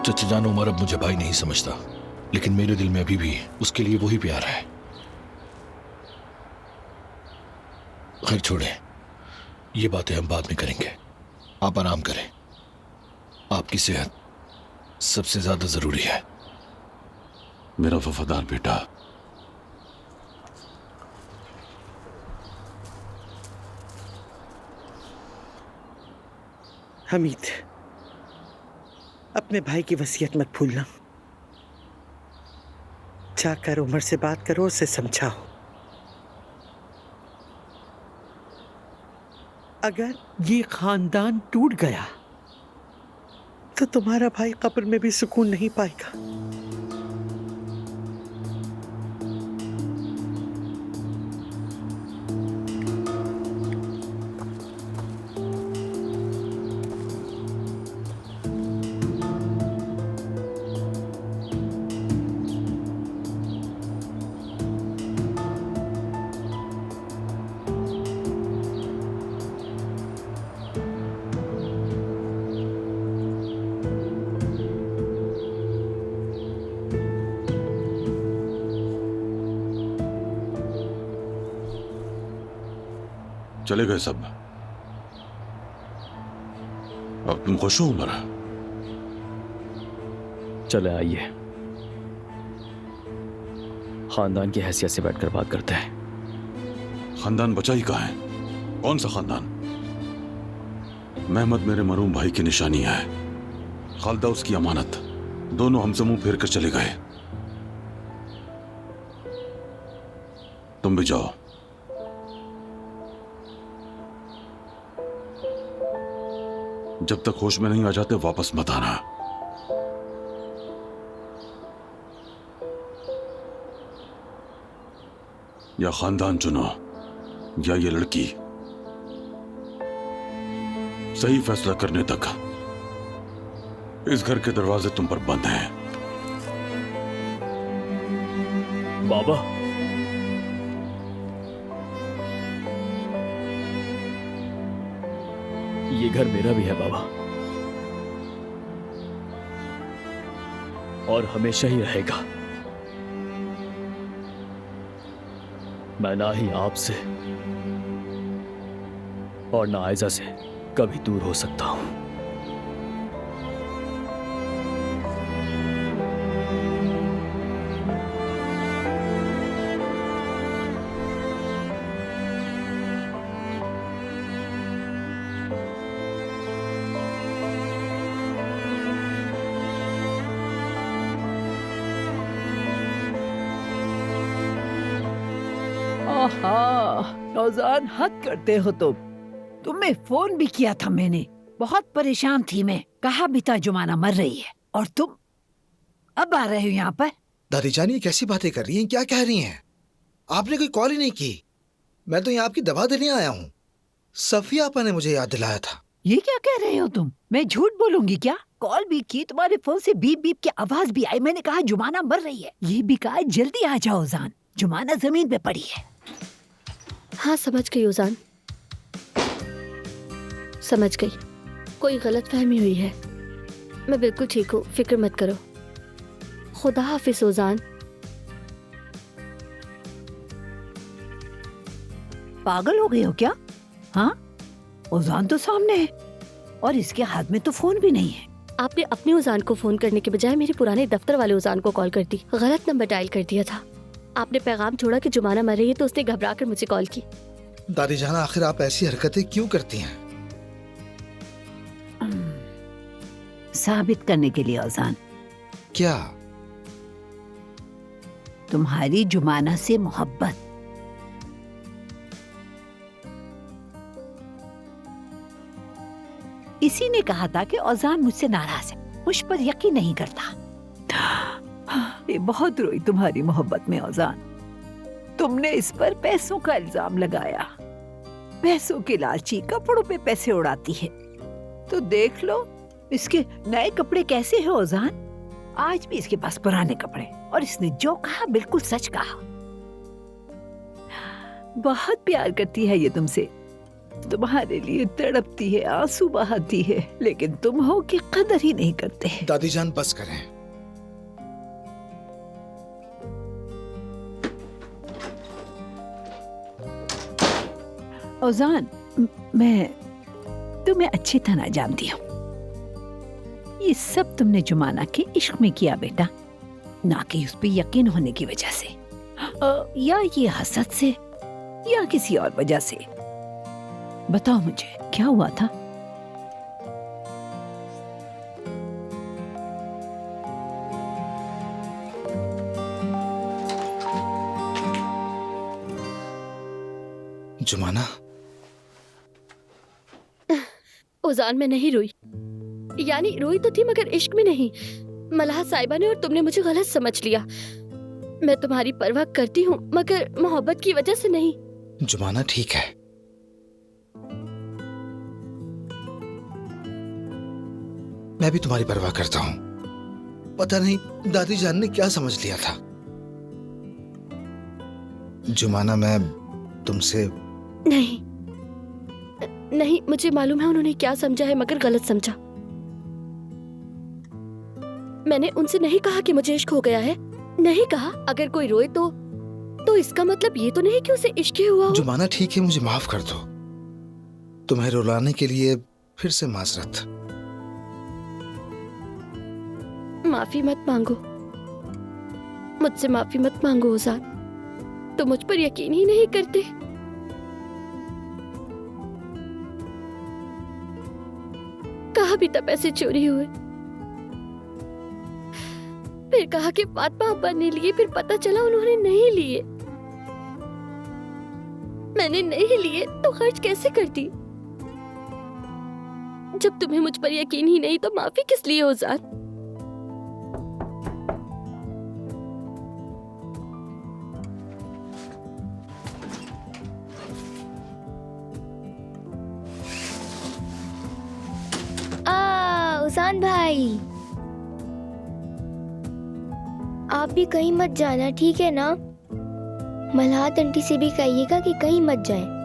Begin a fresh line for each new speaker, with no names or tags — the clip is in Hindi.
चचा जान, उमर अब मुझे भाई नहीं समझता, लेकिन मेरे दिल में अभी भी उसके लिए वही प्यार है। खैर छोड़े, ये बातें हम बाद में करेंगे। आप आराम करें, आपकी सेहत सबसे ज्यादा जरूरी है।
मेरा वफादार बेटा।
हमीद, अपने भाई की वसीयत मत भूलना। जाकर उमर से बात करो, उसे समझाओ। अगर ये खानदान टूट गया तो तुम्हारा भाई कब्र में भी सुकून नहीं पाएगा।
चले गए सब। अब तुम खुश हो उमर?
चले आइए, खानदान की हैसियत से बैठकर बात करते हैं।
खानदान बचा ही कहाँ है? कौन सा खानदान? महमद मेरे मरूम भाई की निशानी है, खालदा उसकी अमानत। दोनों हमसे मुंह फेर कर चले गए। तुम भी जाओ। जब तक होश में नहीं आ जाते वापस मत आना। या खानदान चुनो या ये लड़की। सही फैसला करने तक इस घर के दरवाजे तुम पर बंद हैं।
बाबा, ये घर मेरा भी है बाबा, और हमेशा ही रहेगा। मैं ना ही आपसे और ना आयजा से कभी दूर हो सकता हूं।
नौजान, हद करते हो तुम। तुम्हें फोन भी किया था मैंने, बहुत परेशान थी मैं। कहा भी था जुमाना मर रही है, और तुम अब आ रहे हो यहाँ पर।
दादी जान, ये कैसी बातें कर रही हैं? क्या कह रही हैं? आपने कोई कॉल ही नहीं की। मैं तो यहाँ आपकी दवा देने आया हूँ। सफिया आपा ने मुझे याद दिलाया था।
ये क्या कह रहे हो तुम? मैं झूठ बोलूंगी क्या? कॉल भी की, तुम्हारे फोन से बीप बीप की आवाज भी आई। मैंने कहा जुमाना मर रही है। ये भी कहा जल्दी आ जाओ जान, जुमाना जमीन पे पड़ी है।
हाँ समझ गई उजान, समझ गई। कोई गलत फहमी हुई है। मैं बिल्कुल ठीक हूँ, फिक्र मत करो। खुदा हाफिज उजान।
पागल हो गए हो क्या? हाँ, उजान तो सामने है और इसके हाथ में तो फोन भी नहीं है।
आपने अपने उजान को फोन करने के बजाय मेरे पुराने दफ्तर वाले उजान को कॉल कर दी। गलत नंबर डायल कर दिया था। आपने पैगाम छोड़ा कि जुमाना मर रही है, तो उसने घबरा कर मुझे कॉल की।
दादी जान, आखिर आप ऐसी हरकतें क्यों करती हैं?
साबित करने के लिए औजान।
क्या?
तुम्हारी जुमाना से मोहब्बत। इसी ने कहा था कि औजान मुझसे नाराज है, मुझ पर यकीन नहीं करता। ये बहुत रोई तुम्हारी मोहब्बत में औजान। तुमने इस पर पैसों का इल्जाम लगाया। पैसों की लालची कपड़ों पे पैसे उड़ाती है। तो देख लो इसके नए कपड़े कैसे हैं औजान। आज भी इसके पास पुराने कपड़े, और इसने जो कहा बिल्कुल सच कहा। बहुत प्यार करती है ये तुमसे। तुम्हारे लिए तड़पती है, आंसू बहाती है, लेकिन तुम हो कि कदर ही नहीं करते।
दादी जान बस करें।
औजान, मैं तुम्हें अच्छी तरह जानती हूँ। ये सब तुमने जुमाना के इश्क में किया बेटा, ना कि उस पर यकीन होने की वजह से, या ये हसद से, या किसी और वजह से। बताओ मुझे क्या हुआ था?
जुमाना,
ओजान में नहीं रोई, यानी रोई तो थी मगर इश्क में नहीं। मलाह साहिबा ने और तुमने मुझे गलत समझ लिया। मैं तुम्हारी परवाह करती हूँ मगर मोहब्बत की वजह से नहीं।
जुमाना ठीक है, मैं भी तुम्हारी परवाह करता हूँ। पता नहीं दादी जान ने क्या समझ लिया था। जुमाना, मैं तुमसे
नहीं नहीं, मुझे मालूम है उन्होंने क्या समझा है मगर गलत समझा। मैंने उनसे नहीं कहा कि मुझे इश्क हो गया है, नहीं कहा। अगर कोई रोए तो इसका मतलब ये तो नहीं कि उसे इश्क ही हुआ हो।
जुमाना ठीक है, मुझे माफ कर दो। तुम्हें रुलाने के लिए फिर से माजरत।
माफी मत मांगो, मुझसे माफी मत मांगो ओजान। तुम मुझ पर यकीन ही नहीं करते। कहा भी था पैसे चोरी हुए, फिर कहा कि फातिमा अब्बा ने लिए, फिर पता चला उन्होंने नहीं लिए। मैंने नहीं लिए तो खर्च कैसे करती? जब तुम्हें मुझ पर यकीन ही नहीं तो माफी किस लिए ओजान?
ओजान भाई, आप भी कहीं मत जाना, ठीक है ना? मल्हात आंटी से भी कहिएगा कि कहीं मत जाए।